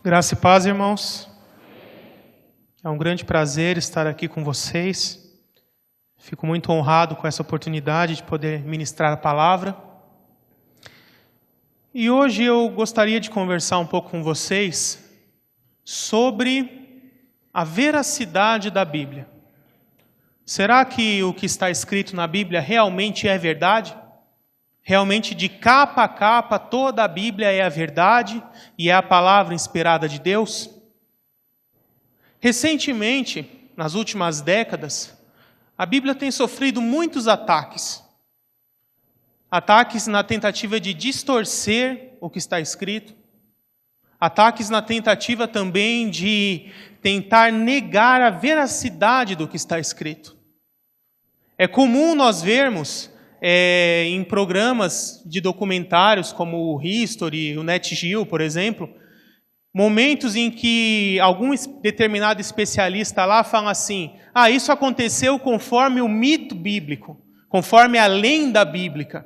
Graça e paz, irmãos. É um grande prazer estar aqui com vocês. Fico muito honrado com essa oportunidade de poder ministrar a palavra. E hoje eu gostaria de conversar um pouco com vocês sobre a veracidade da Bíblia. Será que o que está escrito na Bíblia realmente é verdade? Realmente, de capa a capa, toda a Bíblia é a verdade e é a palavra inspirada de Deus? Recentemente, nas últimas décadas, a Bíblia tem sofrido muitos ataques. Ataques na tentativa de distorcer o que está escrito. Ataques na tentativa também de tentar negar a veracidade do que está escrito. É comum nós vermos em programas de documentários como o History, o Nat Geo, por exemplo, momentos em que algum determinado especialista lá fala assim: isso aconteceu conforme o mito bíblico, conforme a lenda bíblica.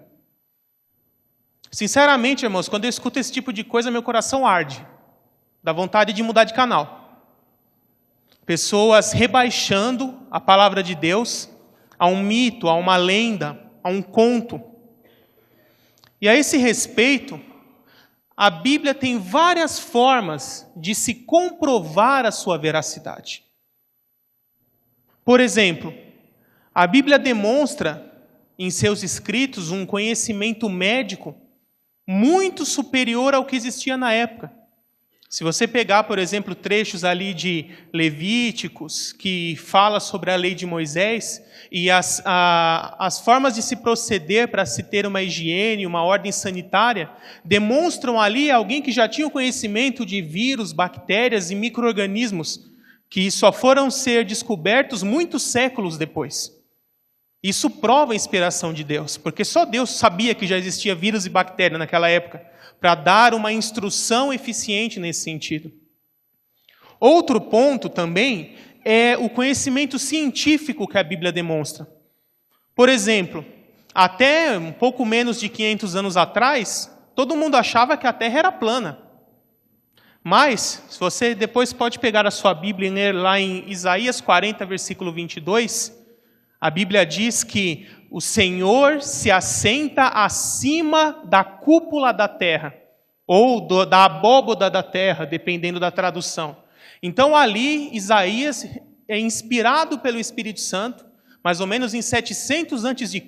Sinceramente, irmãos, quando eu escuto esse tipo de coisa, meu coração arde, dá vontade de mudar de canal. Pessoas rebaixando a palavra de Deus a um mito, a uma lenda, a um conto. E a esse respeito, a Bíblia tem várias formas de se comprovar a sua veracidade. Por exemplo, a Bíblia demonstra em seus escritos um conhecimento médico muito superior ao que existia na época. Se você pegar, por exemplo, trechos ali de Levíticos, que fala sobre a lei de Moisés, e as formas de se proceder para se ter uma higiene, uma ordem sanitária, demonstram ali alguém que já tinha o conhecimento de vírus, bactérias e micro-organismos, que só foram ser descobertos muitos séculos depois. Isso prova a inspiração de Deus, porque só Deus sabia que já existia vírus e bactéria naquela época, para dar uma instrução eficiente nesse sentido. Outro ponto também é o conhecimento científico que a Bíblia demonstra. Por exemplo, até um pouco menos de 500 anos atrás, todo mundo achava que a Terra era plana. Mas, se você depois pode pegar a sua Bíblia e ler lá em Isaías 40, versículo 22, a Bíblia diz que o Senhor se assenta acima da cúpula da terra, ou da abóboda da terra, dependendo da tradução. Então ali, Isaías é inspirado pelo Espírito Santo, mais ou menos em 700 a.C.,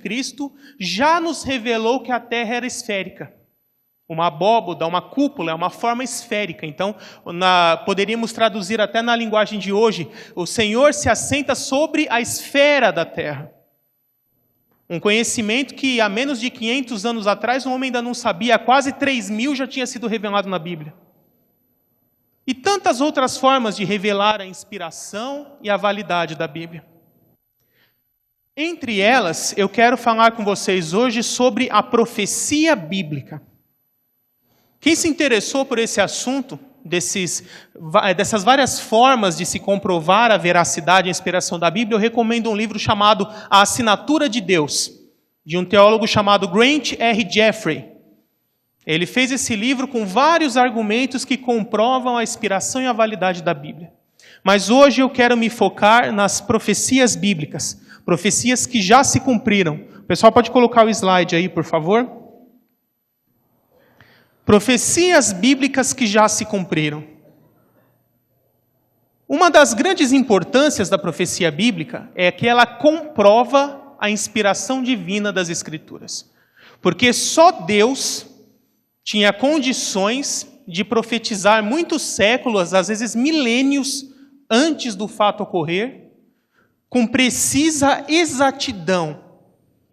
já nos revelou que a terra era esférica. Uma abóboda, uma cúpula, é uma forma esférica. Então, poderíamos traduzir até na linguagem de hoje: o Senhor se assenta sobre a esfera da terra. Um conhecimento que há menos de 500 anos atrás o homem ainda não sabia, há quase 3.000 já tinha sido revelado na Bíblia. E tantas outras formas de revelar a inspiração e a validade da Bíblia. Entre elas, eu quero falar com vocês hoje sobre a profecia bíblica. Quem se interessou por esse assunto, dessas várias formas de se comprovar a veracidade e a inspiração da Bíblia, eu recomendo um livro chamado A Assinatura de Deus, de um teólogo chamado Grant R. Jeffrey. Ele fez esse livro com vários argumentos que comprovam a inspiração e a validade da Bíblia. Mas hoje eu quero me focar nas profecias bíblicas, profecias que já se cumpriram. O pessoal pode colocar o slide aí, por favor? Profecias bíblicas que já se cumpriram. Uma das grandes importâncias da profecia bíblica é que ela comprova a inspiração divina das Escrituras. Porque só Deus tinha condições de profetizar muitos séculos, às vezes milênios, antes do fato ocorrer, com precisa exatidão.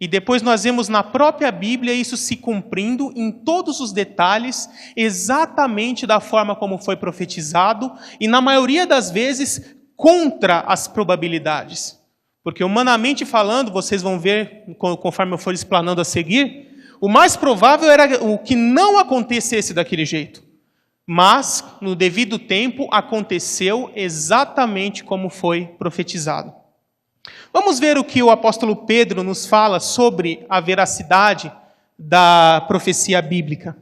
E depois nós vemos na própria Bíblia isso se cumprindo em todos os detalhes, exatamente da forma como foi profetizado, e na maioria das vezes contra as probabilidades. Porque humanamente falando, vocês vão ver, conforme eu for explanando a seguir, o mais provável era o que não acontecesse daquele jeito. Mas, no devido tempo, aconteceu exatamente como foi profetizado. Vamos ver o que o apóstolo Pedro nos fala sobre a veracidade da profecia bíblica.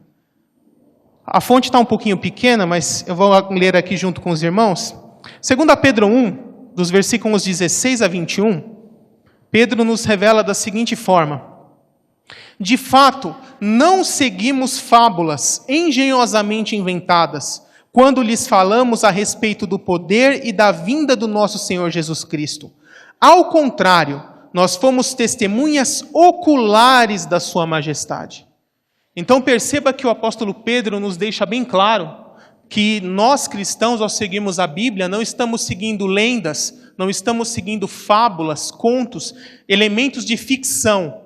A fonte está um pouquinho pequena, mas eu vou ler aqui junto com os irmãos. 2 Pedro 1, dos versículos 16 a 21, Pedro nos revela da seguinte forma: de fato, não seguimos fábulas engenhosamente inventadas, quando lhes falamos a respeito do poder e da vinda do nosso Senhor Jesus Cristo. Ao contrário, nós fomos testemunhas oculares da sua majestade. Então perceba que o apóstolo Pedro nos deixa bem claro que nós cristãos, ao seguirmos a Bíblia, não estamos seguindo lendas, não estamos seguindo fábulas, contos, elementos de ficção,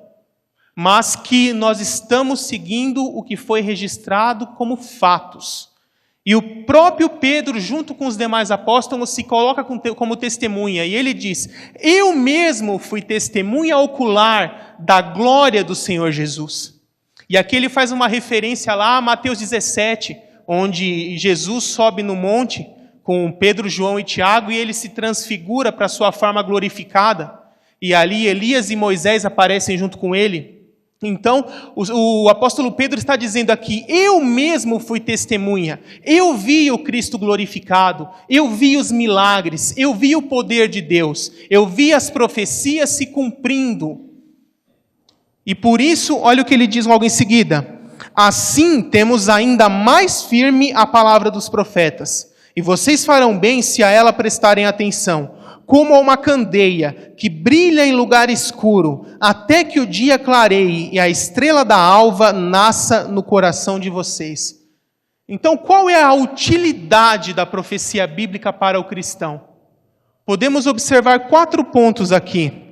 mas que nós estamos seguindo o que foi registrado como fatos. E o próprio Pedro, junto com os demais apóstolos, se coloca como testemunha. E ele diz: eu mesmo fui testemunha ocular da glória do Senhor Jesus. E aqui ele faz uma referência lá a Mateus 17, onde Jesus sobe no monte com Pedro, João e Tiago, e ele se transfigura para a sua forma glorificada. E ali Elias e Moisés aparecem junto com ele. Então, o apóstolo Pedro está dizendo aqui: eu mesmo fui testemunha, eu vi o Cristo glorificado, eu vi os milagres, eu vi o poder de Deus, eu vi as profecias se cumprindo. E por isso, olha o que ele diz logo em seguida: assim temos ainda mais firme a palavra dos profetas, e vocês farão bem se a ela prestarem atenção, como a uma candeia que brilha em lugar escuro, até que o dia clareie e a estrela da alva nasça no coração de vocês. Então, qual é a utilidade da profecia bíblica para o cristão? Podemos observar 4 pontos aqui.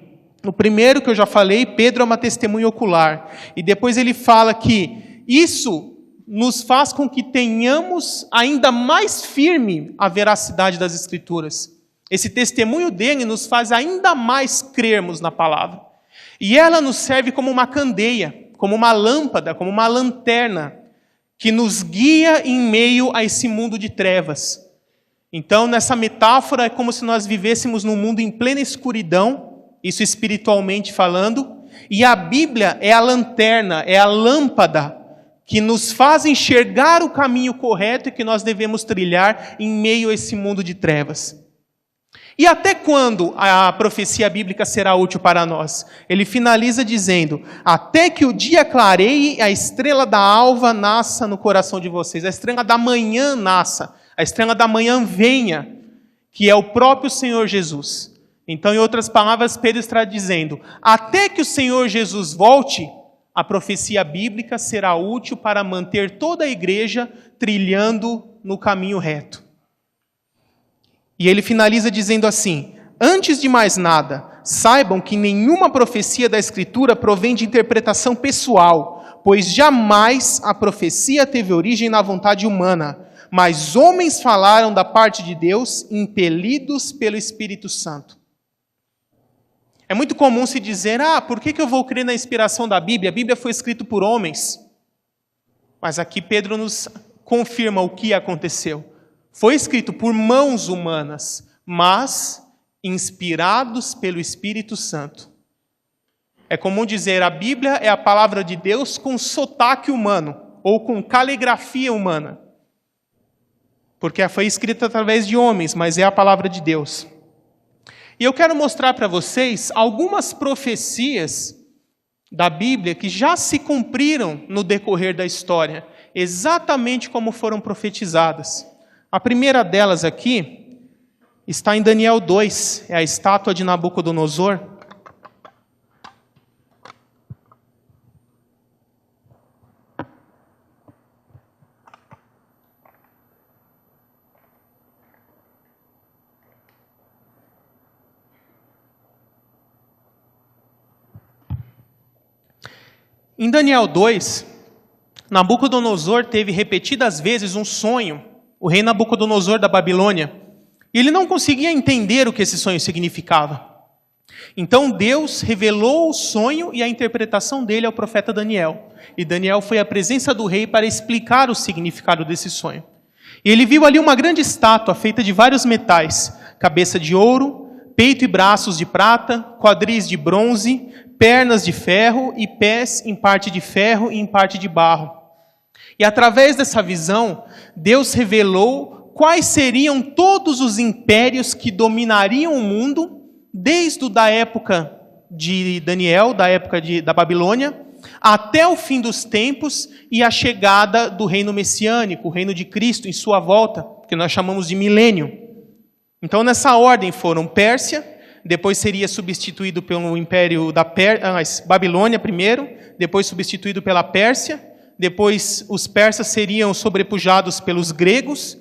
O primeiro, que eu já falei, Pedro é uma testemunha ocular. E depois ele fala que isso nos faz com que tenhamos ainda mais firme a veracidade das Escrituras. Esse testemunho dele nos faz ainda mais crermos na palavra. E ela nos serve como uma candeia, como uma lâmpada, como uma lanterna, que nos guia em meio a esse mundo de trevas. Então, nessa metáfora, é como se nós vivêssemos num mundo em plena escuridão, isso espiritualmente falando, e a Bíblia é a lanterna, é a lâmpada, que nos faz enxergar o caminho correto e que nós devemos trilhar em meio a esse mundo de trevas. E até quando a profecia bíblica será útil para nós? Ele finaliza dizendo: até que o dia clareie e a estrela da alva nasça no coração de vocês. A estrela da manhã nasça, a estrela da manhã venha, que é o próprio Senhor Jesus. Então, em outras palavras, Pedro está dizendo: até que o Senhor Jesus volte, a profecia bíblica será útil para manter toda a igreja trilhando no caminho reto. E ele finaliza dizendo assim: antes de mais nada, saibam que nenhuma profecia da Escritura provém de interpretação pessoal, pois jamais a profecia teve origem na vontade humana, mas homens falaram da parte de Deus, impelidos pelo Espírito Santo. É muito comum se dizer: por que eu vou crer na inspiração da Bíblia? A Bíblia foi escrita por homens. Mas aqui Pedro nos confirma o que aconteceu. Foi escrito por mãos humanas, mas inspirados pelo Espírito Santo. É comum dizer: a Bíblia é a palavra de Deus com sotaque humano, ou com caligrafia humana. Porque foi escrita através de homens, mas é a palavra de Deus. E eu quero mostrar para vocês algumas profecias da Bíblia que já se cumpriram no decorrer da história, exatamente como foram profetizadas. A primeira delas aqui está em Daniel 2, é a estátua de Nabucodonosor. Em Daniel 2, Nabucodonosor teve repetidas vezes um sonho, o rei Nabucodonosor da Babilônia, e ele não conseguia entender o que esse sonho significava. Então Deus revelou o sonho e a interpretação dele ao profeta Daniel. E Daniel foi à presença do rei para explicar o significado desse sonho. E ele viu ali uma grande estátua feita de vários metais, cabeça de ouro, peito e braços de prata, quadris de bronze, pernas de ferro e pés em parte de ferro e em parte de barro. E através dessa visão, Deus revelou quais seriam todos os impérios que dominariam o mundo, desde a época de Daniel, da época da Babilônia, até o fim dos tempos e a chegada do reino messiânico, o reino de Cristo em sua volta, que nós chamamos de milênio. Então, nessa ordem foram Pérsia, depois seria substituído pelo império da Babilônia primeiro, depois substituído pela Pérsia, depois os persas seriam sobrepujados pelos gregos,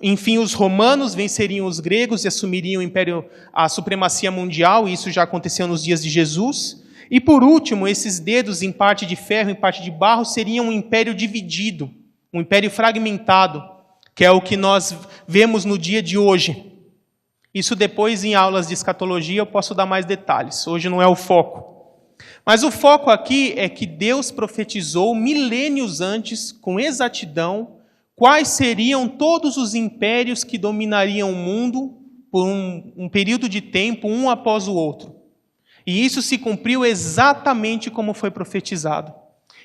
enfim, os romanos venceriam os gregos e assumiriam o império, a supremacia mundial, e isso já aconteceu nos dias de Jesus. E por último, esses dedos em parte de ferro, em parte de barro, seriam um império dividido, um império fragmentado, que é o que nós vemos no dia de hoje. Isso depois, em aulas de escatologia, eu posso dar mais detalhes. Hoje não é o foco. Mas o foco aqui é que Deus profetizou milênios antes, com exatidão, quais seriam todos os impérios que dominariam o mundo por um período de tempo, um após o outro. E isso se cumpriu exatamente como foi profetizado.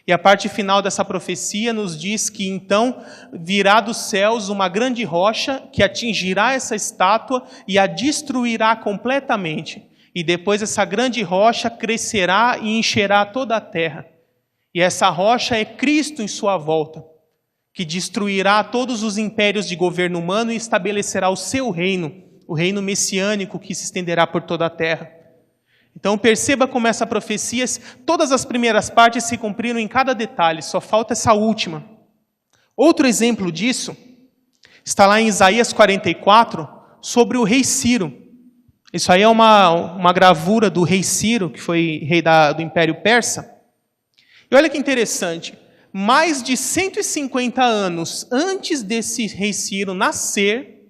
E a parte final dessa profecia nos diz que então virá dos céus uma grande rocha que atingirá essa estátua e a destruirá completamente. E depois essa grande rocha crescerá e encherá toda a terra. E essa rocha é Cristo em sua volta, que destruirá todos os impérios de governo humano e estabelecerá o seu reino, o reino messiânico que se estenderá por toda a terra. Então perceba como essa profecia, todas as primeiras partes se cumpriram em cada detalhe, só falta essa última. Outro exemplo disso está lá em Isaías 44, sobre o rei Ciro. Isso aí é uma gravura do rei Ciro, que foi rei do Império Persa. E olha que interessante, mais de 150 anos antes desse rei Ciro nascer,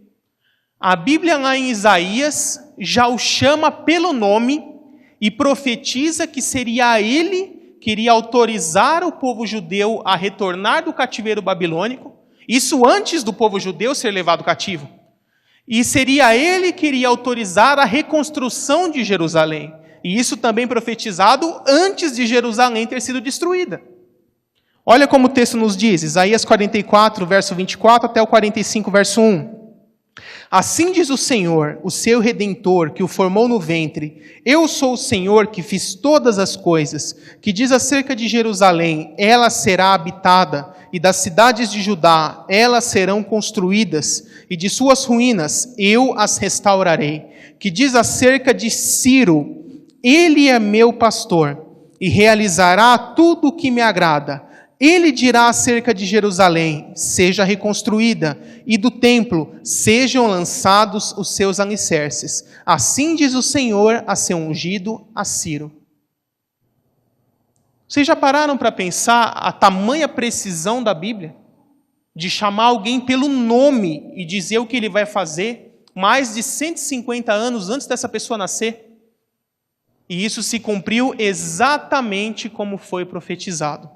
a Bíblia lá em Isaías já o chama pelo nome e profetiza que seria ele que iria autorizar o povo judeu a retornar do cativeiro babilônico, isso antes do povo judeu ser levado cativo. E seria ele que iria autorizar a reconstrução de Jerusalém. E isso também profetizado antes de Jerusalém ter sido destruída. Olha como o texto nos diz, Isaías 44, verso 24 até o 45, verso 1. Assim diz o Senhor, o seu Redentor, que o formou no ventre: eu sou o Senhor que fiz todas as coisas, que diz acerca de Jerusalém: ela será habitada, e das cidades de Judá, elas serão construídas, e de suas ruínas eu as restaurarei. Que diz acerca de Ciro: ele é meu pastor, e realizará tudo o que me agrada. Ele dirá acerca de Jerusalém: seja reconstruída, e do templo sejam lançados os seus alicerces. Assim diz o Senhor a seu ungido, a Ciro. Vocês já pararam para pensar a tamanha precisão da Bíblia? De chamar alguém pelo nome e dizer o que ele vai fazer, mais de 150 anos antes dessa pessoa nascer? E isso se cumpriu exatamente como foi profetizado.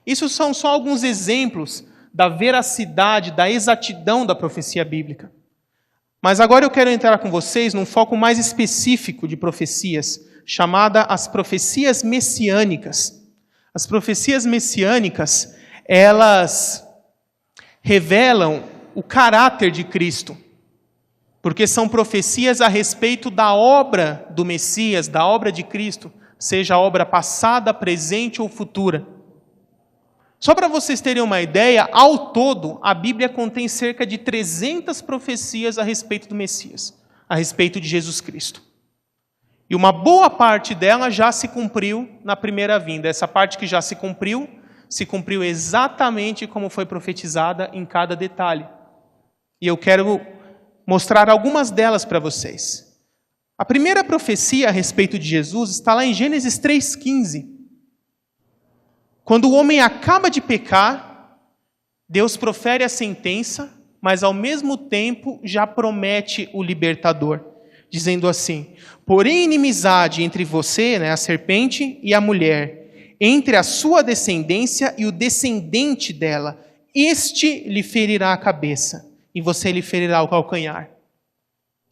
Isso são só alguns exemplos da veracidade, da exatidão da profecia bíblica. Mas agora eu quero entrar com vocês num foco mais específico de profecias, chamada as profecias messiânicas. As profecias messiânicas, elas revelam o caráter de Cristo, porque são profecias a respeito da obra do Messias, da obra de Cristo, seja a obra passada, presente ou futura. Só para vocês terem uma ideia, ao todo, a Bíblia contém cerca de 300 profecias a respeito do Messias, a respeito de Jesus Cristo. E uma boa parte dela já se cumpriu na primeira vinda. Essa parte que já se cumpriu exatamente como foi profetizada em cada detalhe. E eu quero mostrar algumas delas para vocês. A primeira profecia a respeito de Jesus está lá em Gênesis 3,15. Quando o homem acaba de pecar, Deus profere a sentença, mas ao mesmo tempo já promete o libertador, dizendo assim: porém inimizade entre você, a serpente, e a mulher, entre a sua descendência e o descendente dela, este lhe ferirá a cabeça, e você lhe ferirá o calcanhar.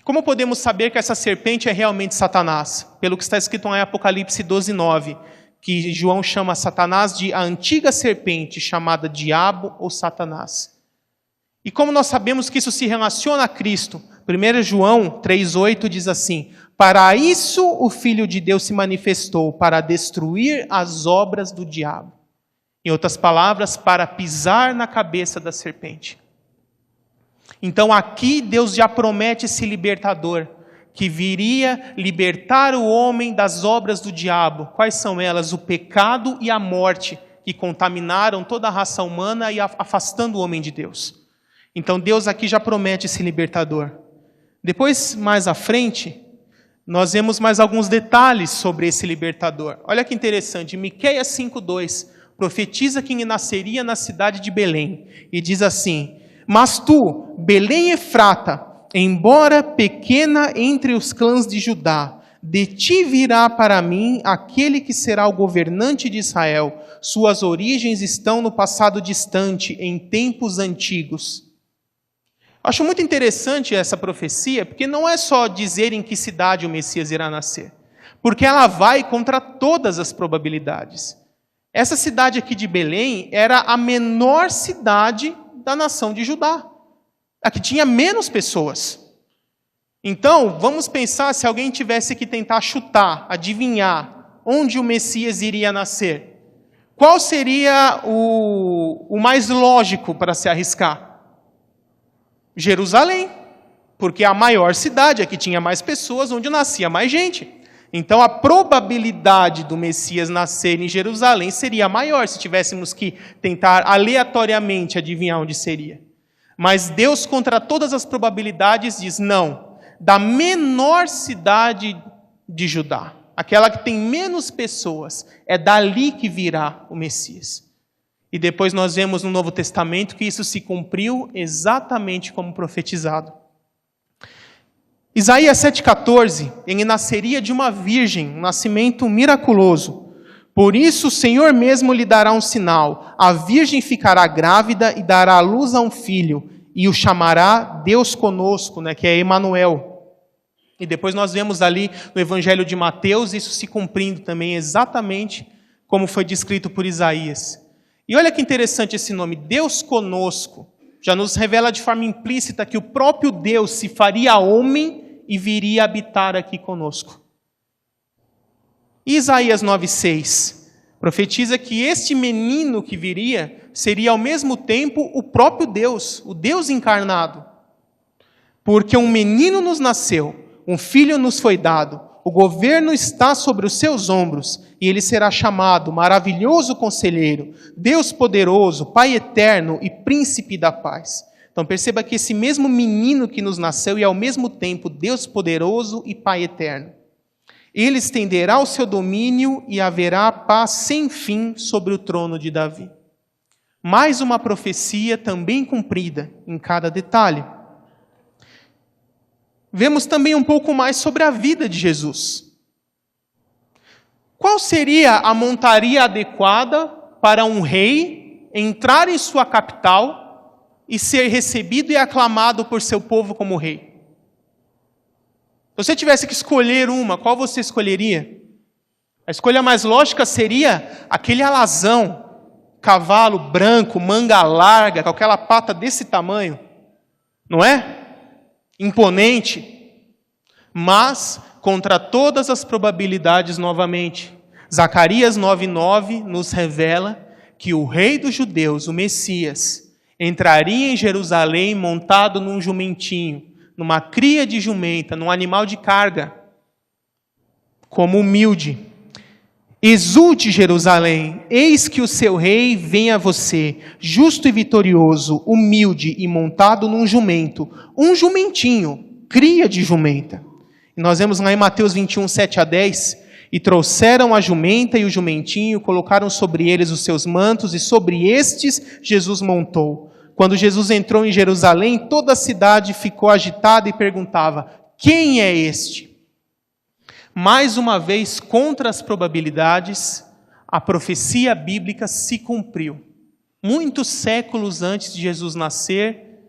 Como podemos saber que essa serpente é realmente Satanás? Pelo que está escrito em Apocalipse 12:9. que João chama Satanás de a antiga serpente, chamada Diabo ou Satanás. E como nós sabemos que isso se relaciona a Cristo, 1 João 3,8 diz assim: para isso o Filho de Deus se manifestou, para destruir as obras do diabo. Em outras palavras, para pisar na cabeça da serpente. Então aqui Deus já promete esse libertador, que viria libertar o homem das obras do diabo. Quais são elas? O pecado e a morte, que contaminaram toda a raça humana e afastando o homem de Deus. Então Deus aqui já promete esse libertador. Depois, mais à frente, nós vemos mais alguns detalhes sobre esse libertador. Olha que interessante, Miqueias 5,2 profetiza que nasceria na cidade de Belém. E diz assim: mas tu, Belém Efrata, embora pequena entre os clãs de Judá, de ti virá para mim aquele que será o governante de Israel. Suas origens estão no passado distante, em tempos antigos. Acho muito interessante essa profecia, porque não é só dizer em que cidade o Messias irá nascer, porque ela vai contra todas as probabilidades. Essa cidade aqui de Belém era a menor cidade da nação de Judá. A que tinha menos pessoas. Então, vamos pensar se alguém tivesse que tentar chutar, adivinhar onde o Messias iria nascer. Qual seria o mais lógico para se arriscar? Jerusalém, porque é a maior cidade, a que tinha mais pessoas, onde nascia mais gente. Então, a probabilidade do Messias nascer em Jerusalém seria maior, se tivéssemos que tentar aleatoriamente adivinhar onde seria. Mas Deus, contra todas as probabilidades, diz: não, da menor cidade de Judá, aquela que tem menos pessoas, é dali que virá o Messias. E depois nós vemos no Novo Testamento que isso se cumpriu exatamente como profetizado. Isaías 7,14, ele nasceria de uma virgem, um nascimento miraculoso. Por isso o Senhor mesmo lhe dará um sinal. A virgem ficará grávida e dará à luz a um filho, e o chamará Deus conosco, que é Emanuel. E depois nós vemos ali no Evangelho de Mateus isso se cumprindo também exatamente como foi descrito por Isaías. E olha que interessante esse nome, Deus conosco. Já nos revela de forma implícita que o próprio Deus se faria homem e viria habitar aqui conosco. E Isaías 9,6 profetiza que este menino que viria seria ao mesmo tempo o próprio Deus, o Deus encarnado. Porque um menino nos nasceu, um filho nos foi dado, o governo está sobre os seus ombros, e ele será chamado Maravilhoso Conselheiro, Deus Poderoso, Pai Eterno e Príncipe da Paz. Então perceba que esse mesmo menino que nos nasceu e ao mesmo tempo Deus Poderoso e Pai Eterno. Ele estenderá o seu domínio e haverá paz sem fim sobre o trono de Davi. Mais uma profecia também cumprida em cada detalhe. Vemos também um pouco mais sobre a vida de Jesus. Qual seria a montaria adequada para um rei entrar em sua capital e ser recebido e aclamado por seu povo como rei? Se você tivesse que escolher uma, qual você escolheria? A escolha mais lógica seria aquele alazão, cavalo branco, manga larga, com aquela pata desse tamanho, não é? Imponente, mas contra todas as probabilidades novamente. Zacarias 9,9 nos revela que o rei dos judeus, o Messias, entraria em Jerusalém montado num jumentinho, numa cria de jumenta, num animal de carga, como humilde. Exulte, Jerusalém, eis que o seu rei vem a você, justo e vitorioso, humilde e montado num jumento, um jumentinho, cria de jumenta. E nós vemos lá em Mateus 21, 7-10, e trouxeram a jumenta e o jumentinho, colocaram sobre eles os seus mantos, e sobre estes Jesus montou. Quando Jesus entrou em Jerusalém, toda a cidade ficou agitada e perguntava: quem é este? Mais uma vez, contra as probabilidades, a profecia bíblica se cumpriu. Muitos séculos antes de Jesus nascer,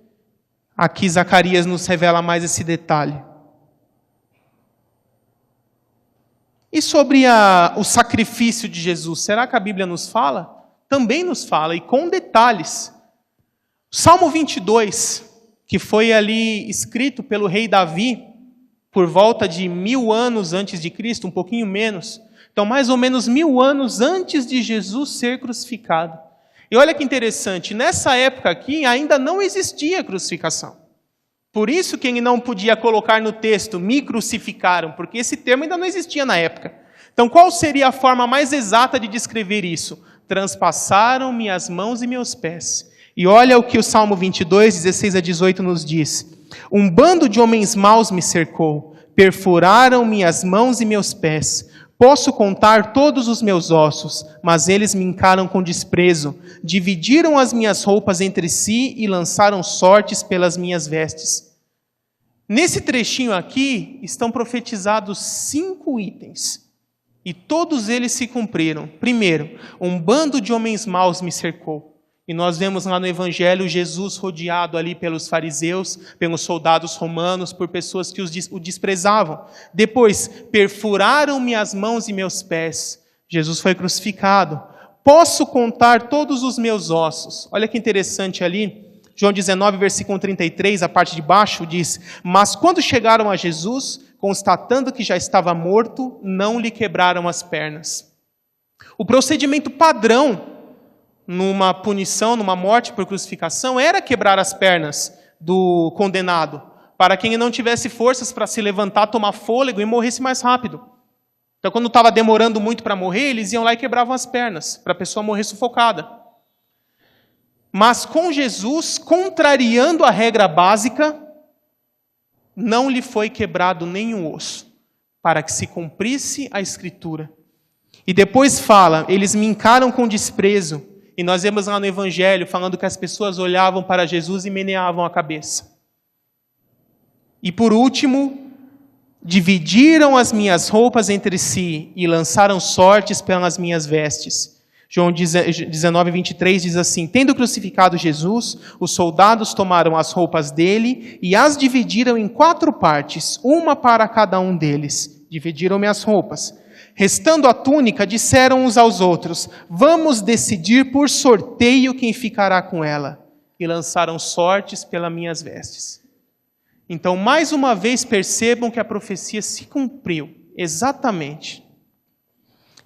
aqui Zacarias nos revela mais esse detalhe. E sobre o sacrifício de Jesus, será que a Bíblia nos fala? Também nos fala, e com detalhes. Salmo 22, que foi ali escrito pelo rei Davi, por volta de 1000 anos antes de Cristo, um pouquinho menos. Então, mais ou menos 1000 anos antes de Jesus ser crucificado. E olha que interessante, nessa época aqui ainda não existia crucificação. Por isso que ele não podia colocar no texto, me crucificaram, porque esse termo ainda não existia na época. Então, qual seria a forma mais exata de descrever isso? Transpassaram minhas mãos e meus pés. E olha o que o Salmo 22, 16 a 18 nos diz. Um bando de homens maus me cercou, perfuraram minhas mãos e meus pés. Posso contar todos os meus ossos, mas eles me encaram com desprezo. Dividiram as minhas roupas entre si e lançaram sortes pelas minhas vestes. Nesse trechinho aqui estão profetizados 5 itens. E todos eles se cumpriram. Primeiro, um bando de homens maus me cercou. E nós vemos lá no Evangelho Jesus rodeado ali pelos fariseus, pelos soldados romanos, por pessoas que o desprezavam. Depois, perfuraram minhas mãos e meus pés. Jesus foi crucificado. Posso contar todos os meus ossos. Olha que interessante ali, João 19, versículo 33, a parte de baixo, diz: Mas quando chegaram a Jesus, constatando que já estava morto, não lhe quebraram as pernas. O procedimento padrão numa punição, numa morte por crucificação, era quebrar as pernas do condenado, para que ele não tivesse forças para se levantar, tomar fôlego e morresse mais rápido. Então, quando estava demorando muito para morrer, eles iam lá e quebravam as pernas, para a pessoa morrer sufocada. Mas com Jesus, contrariando a regra básica, não lhe foi quebrado nenhum osso, para que se cumprisse a Escritura. E depois fala, eles me encaram com desprezo. E nós vemos lá no Evangelho, falando que as pessoas olhavam para Jesus e meneavam a cabeça. E por último, dividiram as minhas roupas entre si e lançaram sortes pelas minhas vestes. João 19, 23 diz assim: Tendo crucificado Jesus, os soldados tomaram as roupas dele e as dividiram em 4 partes, uma para cada um deles. Dividiram-me as roupas. Restando a túnica, disseram uns aos outros: Vamos decidir por sorteio quem ficará com ela. E lançaram sortes pelas minhas vestes. Então, mais uma vez, percebam que a profecia se cumpriu, exatamente.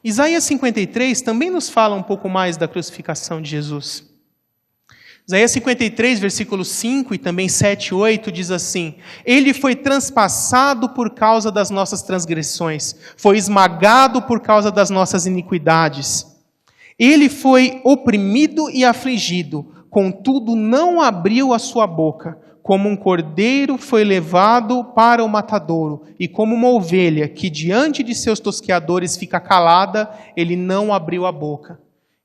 Isaías 53 também nos fala um pouco mais da crucificação de Jesus. Isaías 53, versículos 5 e também 7 e 8 diz assim: Ele foi transpassado por causa das nossas transgressões, foi esmagado por causa das nossas iniquidades. Ele foi oprimido e afligido, contudo não abriu a sua boca. Como um cordeiro foi levado para o matadouro, e como uma ovelha que diante de seus tosqueadores fica calada, ele não abriu a boca.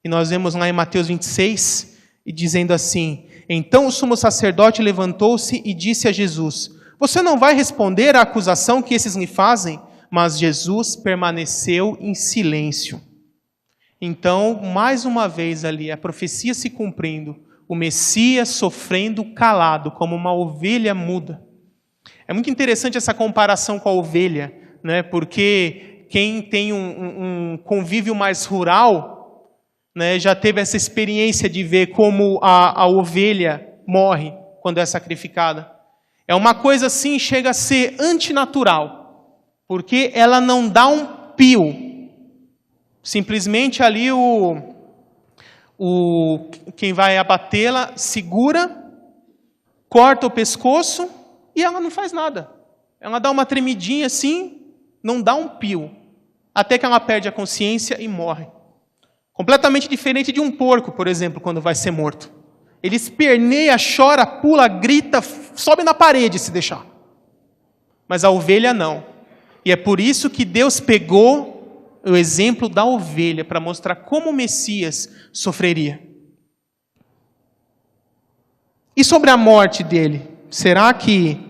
E nós vemos lá em Mateus 26, e dizendo assim: Então o sumo sacerdote levantou-se e disse a Jesus: Você não vai responder à acusação que esses lhe fazem? Mas Jesus permaneceu em silêncio. Então, mais uma vez ali, a profecia se cumprindo, o Messias sofrendo calado, como uma ovelha muda. É muito interessante essa comparação com a ovelha, né? Porque quem tem um convívio mais rural, né, já teve essa experiência de ver como a ovelha morre quando é sacrificada. É uma coisa assim, chega a ser antinatural, porque ela não dá um pio. Simplesmente ali quem vai abatê-la segura, corta o pescoço e ela não faz nada. Ela dá uma tremidinha assim, não dá um pio, até que ela perde a consciência e morre. Completamente diferente de um porco, por exemplo, quando vai ser morto. Ele esperneia, chora, pula, grita, sobe na parede se deixar. Mas a ovelha não. E é por isso que Deus pegou o exemplo da ovelha para mostrar como o Messias sofreria. E sobre a morte dele, será que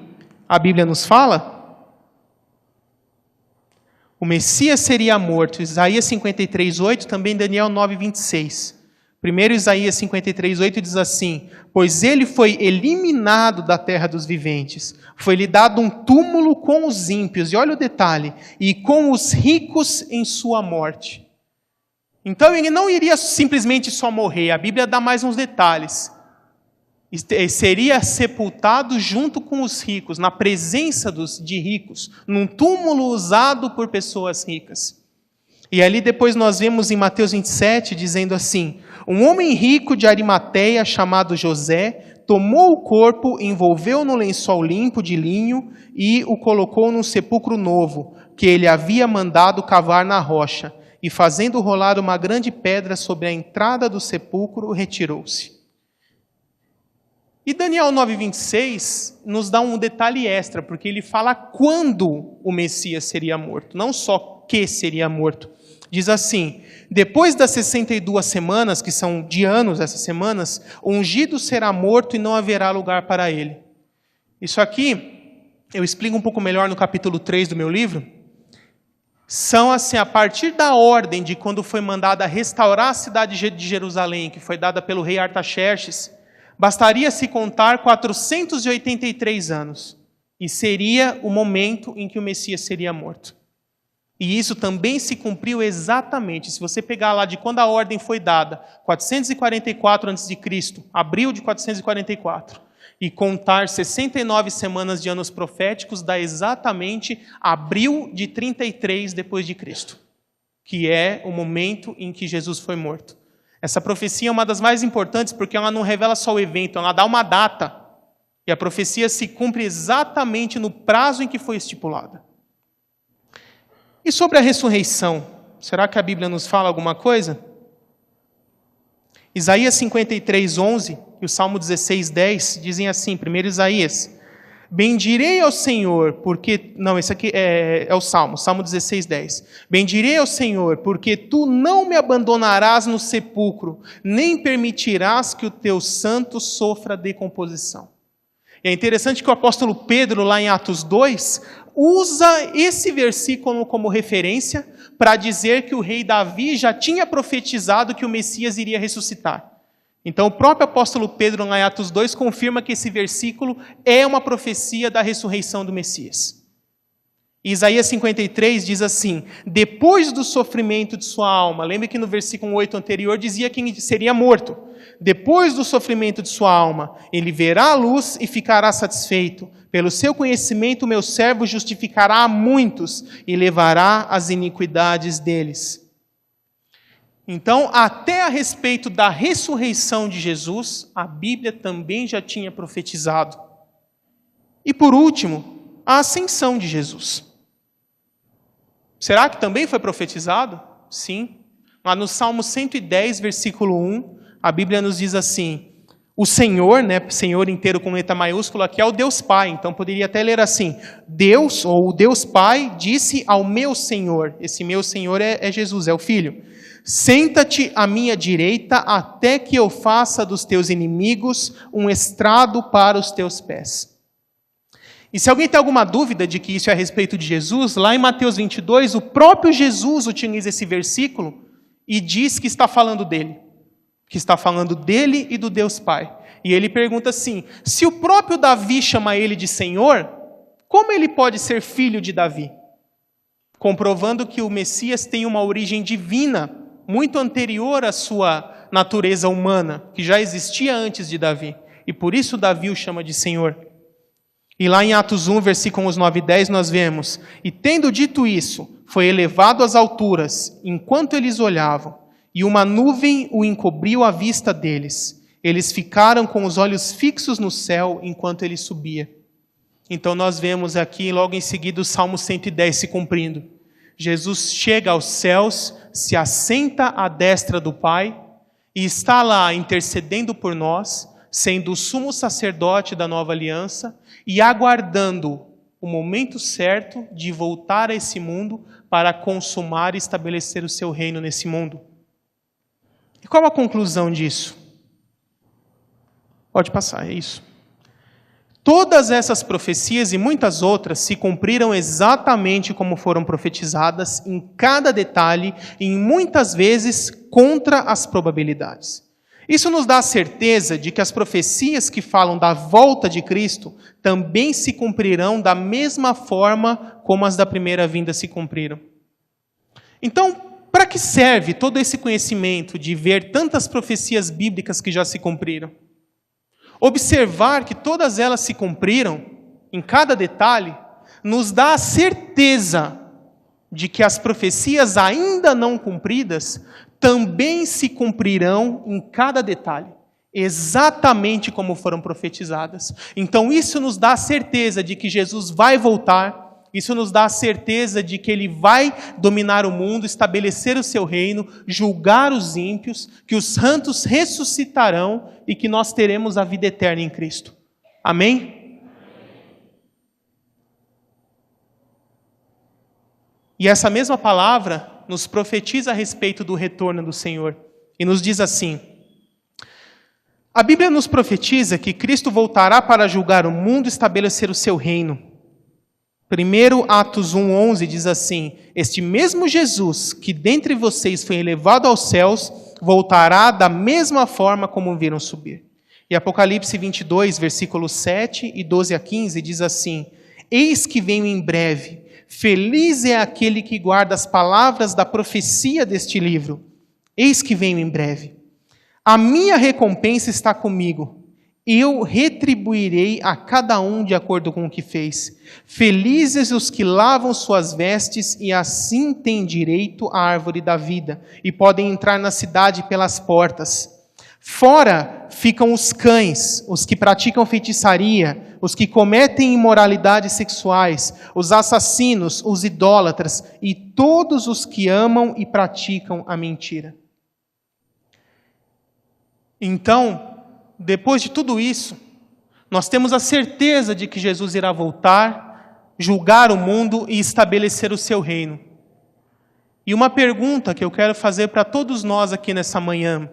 a Bíblia nos fala? O Messias seria morto, Isaías 53, 8, também Daniel 9, 26. Primeiro Isaías 53:8 diz assim: pois ele foi eliminado da terra dos viventes, foi-lhe dado um túmulo com os ímpios, e olha o detalhe, e com os ricos em sua morte. Então ele não iria simplesmente só morrer, a Bíblia dá mais uns detalhes. Seria sepultado junto com os ricos, na presença de ricos, num túmulo usado por pessoas ricas. E ali depois nós vemos em Mateus 27, dizendo assim: um homem rico de Arimateia, chamado José, tomou o corpo, envolveu no lençol limpo de linho e o colocou num sepulcro novo, que ele havia mandado cavar na rocha, e fazendo rolar uma grande pedra sobre a entrada do sepulcro, retirou-se. E Daniel 9:26 nos dá um detalhe extra, porque ele fala quando o Messias seria morto, não só que seria morto. Diz assim: depois das 62 semanas, que são de anos essas semanas, o ungido será morto e não haverá lugar para ele. Isso aqui, eu explico um pouco melhor no capítulo 3 do meu livro. São assim, a partir da ordem de quando foi mandada restaurar a cidade de Jerusalém, que foi dada pelo rei Artaxerxes, bastaria se contar 483 anos, e seria o momento em que o Messias seria morto. E isso também se cumpriu exatamente. Se você pegar lá de quando a ordem foi dada, 444 a.C., abril de 444, e contar 69 semanas de anos proféticos, dá exatamente abril de 33 depois de Cristo, que é o momento em que Jesus foi morto. Essa profecia é uma das mais importantes porque ela não revela só o evento, ela dá uma data. E a profecia se cumpre exatamente no prazo em que foi estipulada. E sobre a ressurreição, será que a Bíblia nos fala alguma coisa? Isaías 53:11 e o Salmo 16:10 dizem assim, primeiro Isaías: bendirei ao Senhor, porque... Não, esse aqui é o Salmo 16:10. Bendirei ao Senhor, porque tu não me abandonarás no sepulcro, nem permitirás que o teu santo sofra decomposição. E é interessante que o apóstolo Pedro, lá em Atos 2, usa esse versículo como referência para dizer que o rei Davi já tinha profetizado que o Messias iria ressuscitar. Então o próprio apóstolo Pedro, lá em Atos 2, confirma que esse versículo é uma profecia da ressurreição do Messias. Isaías 53 diz assim: depois do sofrimento de sua alma, lembre que no versículo 8 anterior dizia que seria morto. Depois do sofrimento de sua alma, ele verá a luz e ficará satisfeito. Pelo seu conhecimento, meu servo justificará a muitos e levará as iniquidades deles. Então, até a respeito da ressurreição de Jesus, a Bíblia também já tinha profetizado. E por último, a ascensão de Jesus. Será que também foi profetizado? Sim. Lá no Salmo 110, versículo 1, a Bíblia nos diz assim: o Senhor, Senhor inteiro com letra maiúscula, aqui é o Deus Pai. Então poderia até ler assim: Deus, ou o Deus Pai, disse ao meu Senhor. Esse meu Senhor é Jesus, é o Filho. Senta-te à minha direita, até que eu faça dos teus inimigos um estrado para os teus pés. E se alguém tem alguma dúvida de que isso é a respeito de Jesus, lá em Mateus 22, o próprio Jesus utiliza esse versículo e diz que está falando dele. Que está falando dele e do Deus Pai. E ele pergunta assim: se o próprio Davi chama ele de Senhor, como ele pode ser filho de Davi? Comprovando que o Messias tem uma origem divina, muito anterior à sua natureza humana, que já existia antes de Davi. E por isso Davi o chama de Senhor. E lá em Atos 1, versículos 9 e 10, nós vemos: e tendo dito isso, foi elevado às alturas, enquanto eles olhavam, e uma nuvem o encobriu à vista deles. Eles ficaram com os olhos fixos no céu, enquanto ele subia. Então nós vemos aqui, logo em seguida, o Salmo 110 se cumprindo. Jesus chega aos céus, se assenta à destra do Pai, e está lá intercedendo por nós, sendo o sumo sacerdote da nova aliança, e aguardando o momento certo de voltar a esse mundo para consumar e estabelecer o seu reino nesse mundo. E qual a conclusão disso? Pode passar, é isso. Todas essas profecias e muitas outras se cumpriram exatamente como foram profetizadas, em cada detalhe e muitas vezes contra as probabilidades. Isso nos dá a certeza de que as profecias que falam da volta de Cristo também se cumprirão da mesma forma como as da primeira vinda se cumpriram. Então, para que serve todo esse conhecimento de ver tantas profecias bíblicas que já se cumpriram? Observar que todas elas se cumpriram, em cada detalhe, nos dá a certeza de que as profecias ainda não cumpridas também se cumprirão em cada detalhe, exatamente como foram profetizadas. Então isso nos dá a certeza de que Jesus vai voltar, isso nos dá a certeza de que Ele vai dominar o mundo, estabelecer o seu reino, julgar os ímpios, que os santos ressuscitarão e que nós teremos a vida eterna em Cristo. Amém? E essa mesma palavra nos profetiza a respeito do retorno do Senhor. E nos diz assim: a Bíblia nos profetiza que Cristo voltará para julgar o mundo e estabelecer o seu reino. 1 Atos 1,11 diz assim: este mesmo Jesus, que dentre vocês foi elevado aos céus, voltará da mesma forma como o viram subir. E Apocalipse 22, versículos 7 e 12 a 15 diz assim: eis que venho em breve. Feliz é aquele que guarda as palavras da profecia deste livro. Eis que venho em breve. A minha recompensa está comigo. Eu retribuirei a cada um de acordo com o que fez. Felizes os que lavam suas vestes e assim têm direito à árvore da vida e podem entrar na cidade pelas portas. Fora ficam os cães, os que praticam feitiçaria, os que cometem imoralidades sexuais, os assassinos, os idólatras e todos os que amam e praticam a mentira. Então, depois de tudo isso, nós temos a certeza de que Jesus irá voltar, julgar o mundo e estabelecer o seu reino. E uma pergunta que eu quero fazer para todos nós aqui nessa manhã.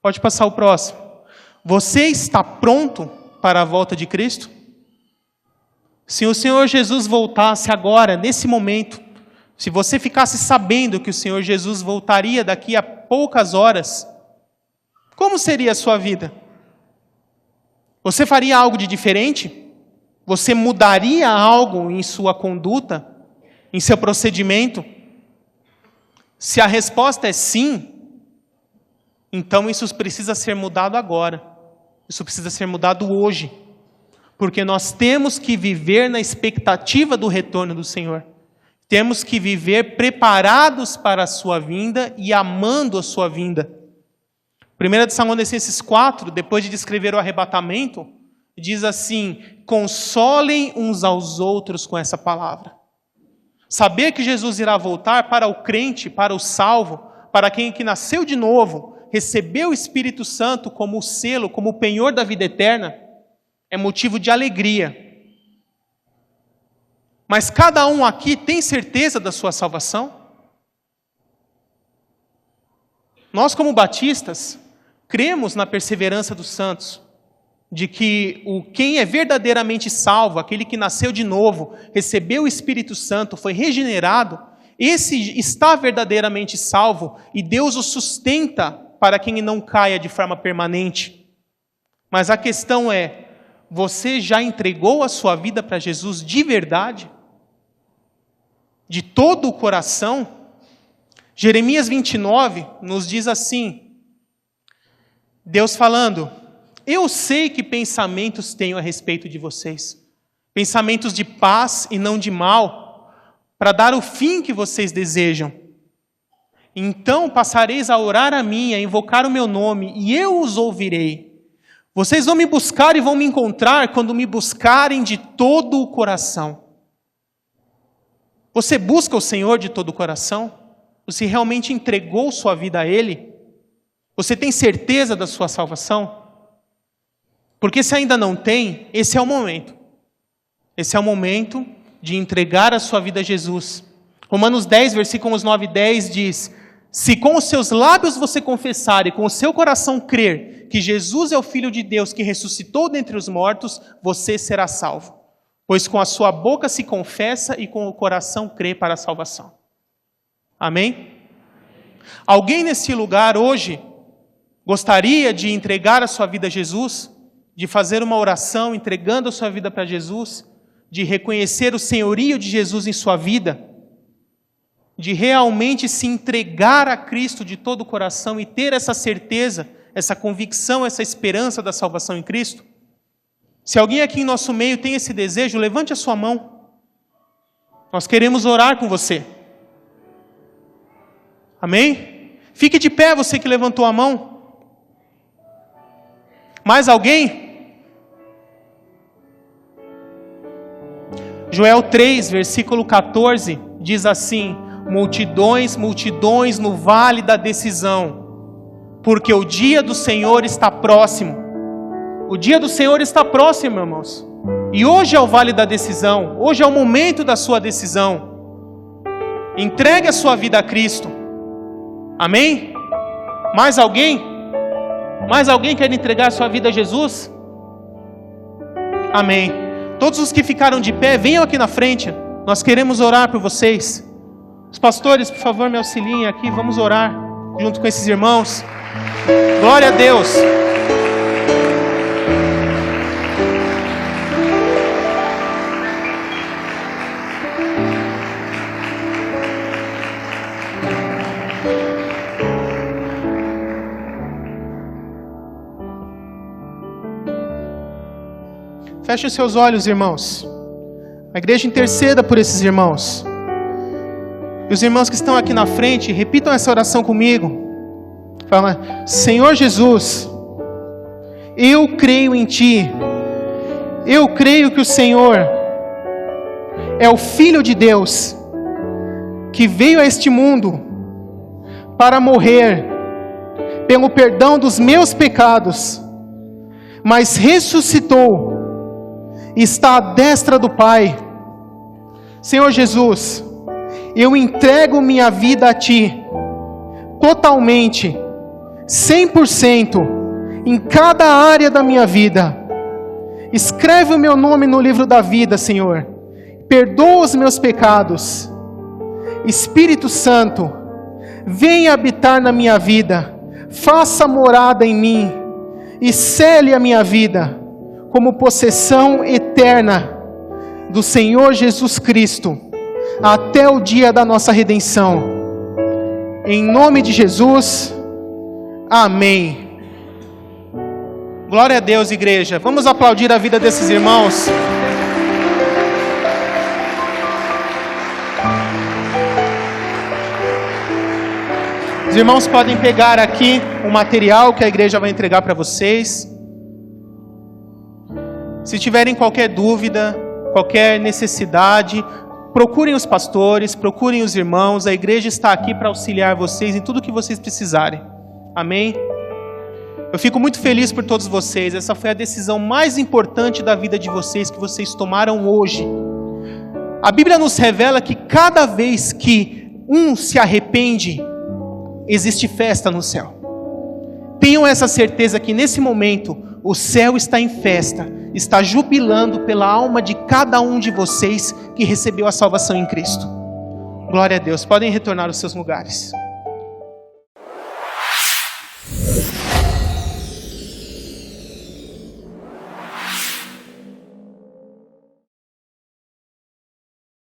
Pode passar o próximo. Você está pronto para a volta de Cristo? Se o Senhor Jesus voltasse agora, nesse momento, se você ficasse sabendo que o Senhor Jesus voltaria daqui a poucas horas, como seria a sua vida? Você faria algo de diferente? Você mudaria algo em sua conduta, em seu procedimento? Se a resposta é sim, então isso precisa ser mudado agora. Isso precisa ser mudado hoje. Porque nós temos que viver na expectativa do retorno do Senhor. Temos que viver preparados para a sua vinda e amando a sua vinda. 1 Tessalonicenses 4, depois de descrever o arrebatamento, diz assim: consolem uns aos outros com essa palavra. Saber que Jesus irá voltar para o crente, para o salvo, para quem que nasceu de novo, recebeu o Espírito Santo como o selo, como o penhor da vida eterna, é motivo de alegria. Mas cada um aqui tem certeza da sua salvação? Nós, como batistas, cremos na perseverança dos santos, de que quem é verdadeiramente salvo, aquele que nasceu de novo, recebeu o Espírito Santo, foi regenerado, esse está verdadeiramente salvo e Deus o sustenta para que ele não caia de forma permanente. Mas a questão é, você já entregou a sua vida para Jesus de verdade? De todo o coração? Jeremias 29 nos diz assim, Deus falando: eu sei que pensamentos tenho a respeito de vocês, pensamentos de paz e não de mal, para dar o fim que vocês desejam. Então passareis a orar a mim, a invocar o meu nome, e eu os ouvirei. Vocês vão me buscar e vão me encontrar quando me buscarem de todo o coração. Você busca o Senhor de todo o coração? Você realmente entregou sua vida a Ele? Você tem certeza da sua salvação? Porque se ainda não tem, esse é o momento. Esse é o momento de entregar a sua vida a Jesus. Romanos 10, versículos 9 e 10 diz: se com os seus lábios você confessar e com o seu coração crer que Jesus é o Filho de Deus que ressuscitou dentre os mortos, você será salvo. Pois com a sua boca se confessa e com o coração crê para a salvação. Amém? Alguém nesse lugar hoje gostaria de entregar a sua vida a Jesus, de fazer uma oração entregando a sua vida para Jesus, de reconhecer o senhorio de Jesus em sua vida, de realmente se entregar a Cristo de todo o coração e ter essa certeza, essa convicção, essa esperança da salvação em Cristo? Se alguém aqui em nosso meio tem esse desejo, levante a sua mão. Nós queremos orar com você. Amém? Fique de pé, você que levantou a mão. Mais alguém? Joel 3, versículo 14, diz assim: multidões, multidões no vale da decisão, porque o dia do Senhor está próximo. O dia do Senhor está próximo, irmãos. E hoje é o vale da decisão. Hoje é o momento da sua decisão. Entregue a sua vida a Cristo. Amém? Mais alguém? Mais alguém quer entregar a sua vida a Jesus? Amém. Todos os que ficaram de pé, venham aqui na frente. Nós queremos orar por vocês. Os pastores, por favor, me auxiliem aqui. Vamos orar junto com esses irmãos. Glória a Deus. Feche os seus olhos, irmãos. A igreja interceda por esses irmãos. E os irmãos que estão aqui na frente, repitam essa oração comigo. Fala: Senhor Jesus, eu creio em Ti. Eu creio que o Senhor é o Filho de Deus, que veio a este mundo para morrer pelo perdão dos meus pecados, mas ressuscitou, está à destra do Pai. Senhor Jesus, eu entrego minha vida a Ti, totalmente, 100%, em cada área da minha vida. Escreve o meu nome no livro da vida, Senhor. Perdoa os meus pecados. Espírito Santo, venha habitar na minha vida, faça morada em mim e cele a minha vida como possessão eterna do Senhor Jesus Cristo, até o dia da nossa redenção. Em nome de Jesus, amém. Glória a Deus, igreja. Vamos aplaudir a vida desses irmãos. Os irmãos podem pegar aqui o material que a igreja vai entregar para vocês. Se tiverem qualquer dúvida, qualquer necessidade, procurem os pastores, procurem os irmãos. A igreja está aqui para auxiliar vocês em tudo que vocês precisarem. Amém? Eu fico muito feliz por todos vocês. Essa foi a decisão mais importante da vida de vocês, que vocês tomaram hoje. A Bíblia nos revela que cada vez que um se arrepende, existe festa no céu. Tenham essa certeza que nesse momento o céu está em festa, está jubilando pela alma de cada um de vocês que recebeu a salvação em Cristo. Glória a Deus. Podem retornar aos seus lugares.